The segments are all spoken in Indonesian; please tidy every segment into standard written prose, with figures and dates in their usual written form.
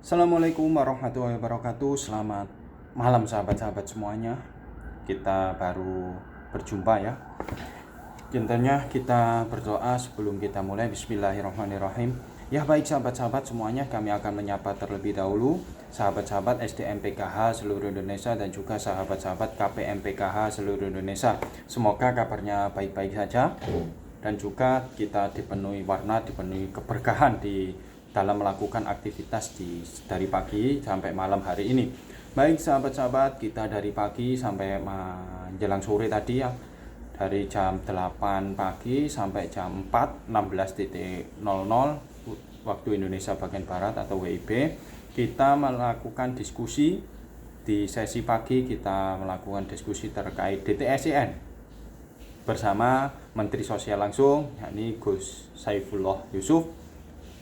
Assalamualaikum warahmatullahi wabarakatuh. Selamat malam sahabat-sahabat semuanya. Kita baru berjumpa ya. Intinya kita berdoa sebelum kita mulai. Bismillahirrahmanirrahim. Ya baik sahabat-sahabat semuanya, kami akan menyapa terlebih dahulu sahabat-sahabat SDM PKH seluruh Indonesia dan juga sahabat-sahabat KPM PKH seluruh Indonesia. Semoga kabarnya baik-baik saja dan juga kita dipenuhi warna, dipenuhi keberkahan di dalam melakukan aktivitas dari pagi sampai malam hari ini. Baik sahabat-sahabat, kita dari pagi sampai menjelang sore tadi ya, dari jam 8 pagi sampai jam 4 16.00 waktu Indonesia bagian Barat atau WIB, kita melakukan diskusi. Di sesi pagi kita melakukan diskusi terkait DTSCN bersama Menteri Sosial langsung, yakni Gus Saifullah Yusuf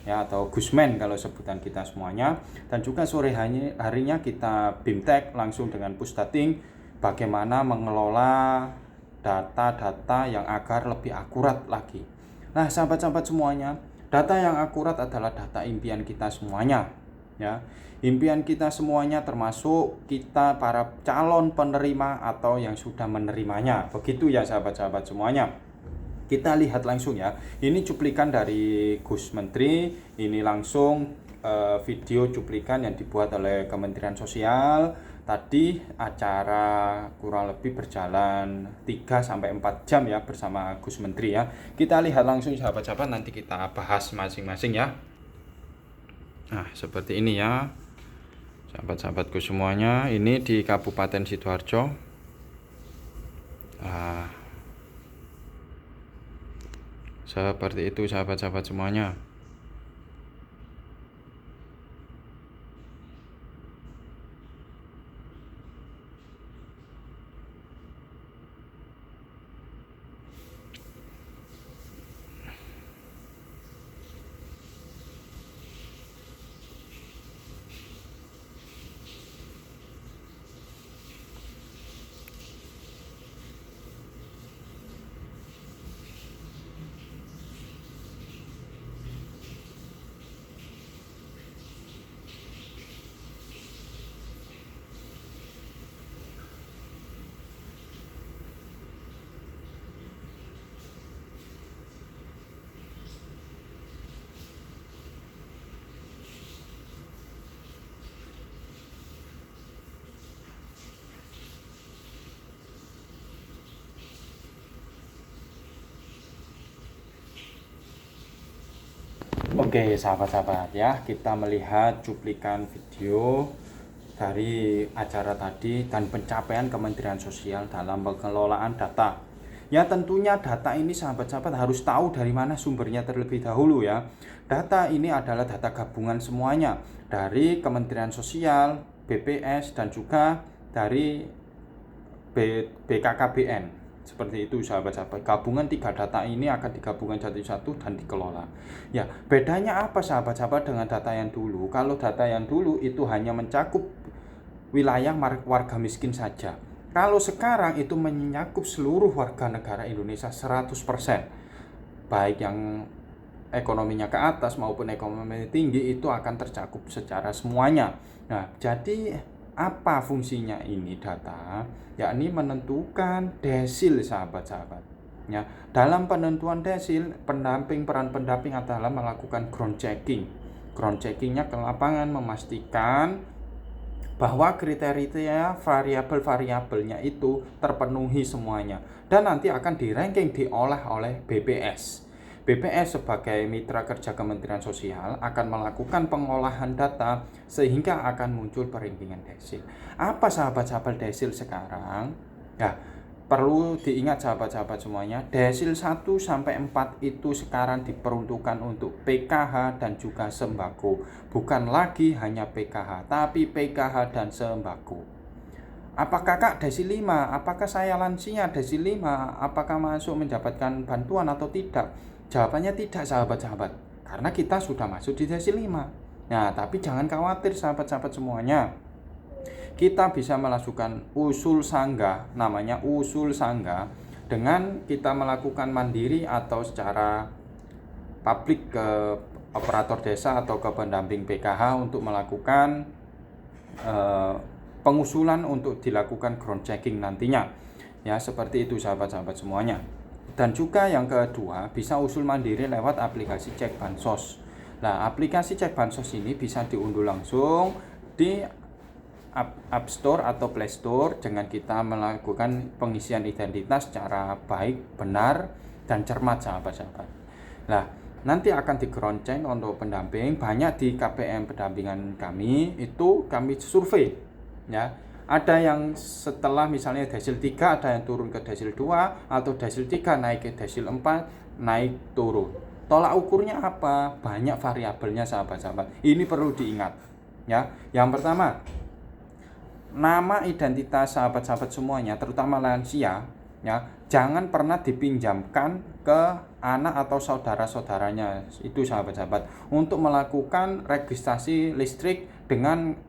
ya, atau Gusmen kalau sebutan kita semuanya. Dan juga sore harinya kita BIMTEK langsung dengan Pusdating, bagaimana mengelola data-data yang agar lebih akurat lagi. Nah sahabat-sahabat semuanya, data yang akurat adalah data impian kita semuanya ya. Impian kita semuanya termasuk kita para calon penerima atau yang sudah menerimanya. Begitu ya sahabat-sahabat semuanya. Kita lihat langsung ya. Ini cuplikan dari Gus Menteri. Ini langsung video cuplikan yang dibuat oleh Kementerian Sosial. Tadi acara kurang lebih berjalan 3-4 jam ya bersama Gus Menteri ya. Kita lihat langsung sahabat-sahabat, nanti kita bahas masing-masing ya. Nah, seperti ini ya. Sahabat-sahabatku semuanya, ini di Kabupaten Sidoarjo. Seperti itu sahabat-sahabat semuanya. Oke sahabat-sahabat ya, kita melihat cuplikan video dari acara tadi dan pencapaian Kementerian Sosial dalam pengelolaan data. Ya tentunya data ini sahabat-sahabat harus tahu dari mana sumbernya terlebih dahulu ya. Data ini adalah data gabungan semuanya dari Kementerian Sosial, BPS dan juga dari BKKBN. Seperti itu sahabat-sahabat. Gabungan 3 data ini akan digabungkan satu-satu dan dikelola. Ya, bedanya apa sahabat-sahabat dengan data yang dulu? Kalau data yang dulu itu hanya mencakup wilayah warga miskin saja. Kalau sekarang itu mencakup seluruh warga negara Indonesia 100%. Baik yang ekonominya ke atas maupun ekonomi tinggi itu akan tercakup secara semuanya. Nah, jadi apa fungsinya ini data? Yakni menentukan desil sahabat-sahabat. Ya, dalam penentuan desil, peran pendamping adalah melakukan ground checking. Ground checkingnya ke lapangan, memastikan bahwa kriteria variabel-variabelnya itu terpenuhi semuanya dan nanti akan di-ranking, diolah oleh BPS. BPS sebagai mitra kerja Kementerian Sosial akan melakukan pengolahan data sehingga akan muncul peringkingan desil. Apa sahabat-sahabat desil sekarang? Ya, perlu diingat sahabat-sahabat semuanya, desil 1-4 itu sekarang diperuntukkan untuk PKH dan juga sembako. Bukan lagi hanya PKH, tapi PKH dan sembako. Apakah Kak desil 5? Apakah saya lansia desil 5? Apakah masuk mendapatkan bantuan atau tidak? Jawabannya tidak sahabat-sahabat, karena kita sudah masuk di desil 5. Nah, tapi jangan khawatir sahabat-sahabat semuanya. Kita bisa melakukan usul sanggah, namanya usul sanggah, dengan kita melakukan mandiri atau secara publik ke operator desa atau ke pendamping PKH untuk melakukan pengusulan untuk dilakukan ground checking nantinya. Ya, seperti itu sahabat-sahabat semuanya. Dan juga yang kedua, bisa usul mandiri lewat aplikasi Cek Bansos. Nah, aplikasi Cek Bansos ini bisa diunduh langsung di App Store atau Play Store dengan kita melakukan pengisian identitas secara baik, benar, dan cermat sahabat-sahabat. Nah, nanti akan di-ground check untuk pendamping. Banyak di KPM pendampingan kami itu kami survei ya. Ada yang setelah misalnya desil 3 ada yang turun ke desil 2 atau desil 3 naik ke desil 4 naik turun. Tolak ukurnya apa? Banyak variabelnya sahabat-sahabat. Ini perlu diingat ya. Yang pertama, nama identitas sahabat-sahabat semuanya terutama lansia ya, jangan pernah dipinjamkan ke anak atau saudara-saudaranya itu sahabat-sahabat untuk melakukan registrasi listrik dengan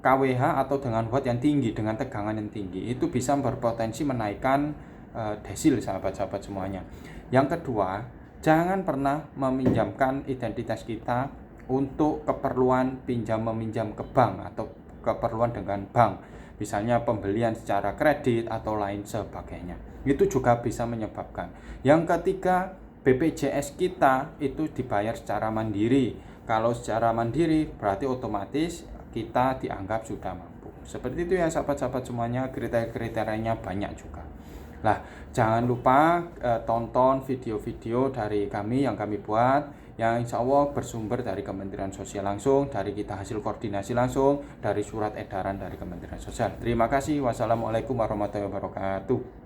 KWH atau dengan watt yang tinggi, dengan tegangan yang tinggi. Itu bisa berpotensi menaikkan desil sahabat-sahabat semuanya. Yang kedua, jangan pernah meminjamkan identitas kita untuk keperluan pinjam meminjam ke bank atau keperluan dengan bank, misalnya pembelian secara kredit atau lain sebagainya. Itu juga bisa menyebabkan. Yang ketiga, BPJS kita itu dibayar secara mandiri. Kalau secara mandiri berarti otomatis kita dianggap sudah mampu. Seperti itu ya sahabat-sahabat semuanya, kriteria-kriterianya banyak juga. Nah, jangan lupa tonton video-video dari kami yang kami buat, yang insya Allah bersumber dari Kementerian Sosial langsung, dari kita hasil koordinasi langsung, dari surat edaran dari Kementerian Sosial. Terima kasih. Wassalamualaikum warahmatullahi wabarakatuh.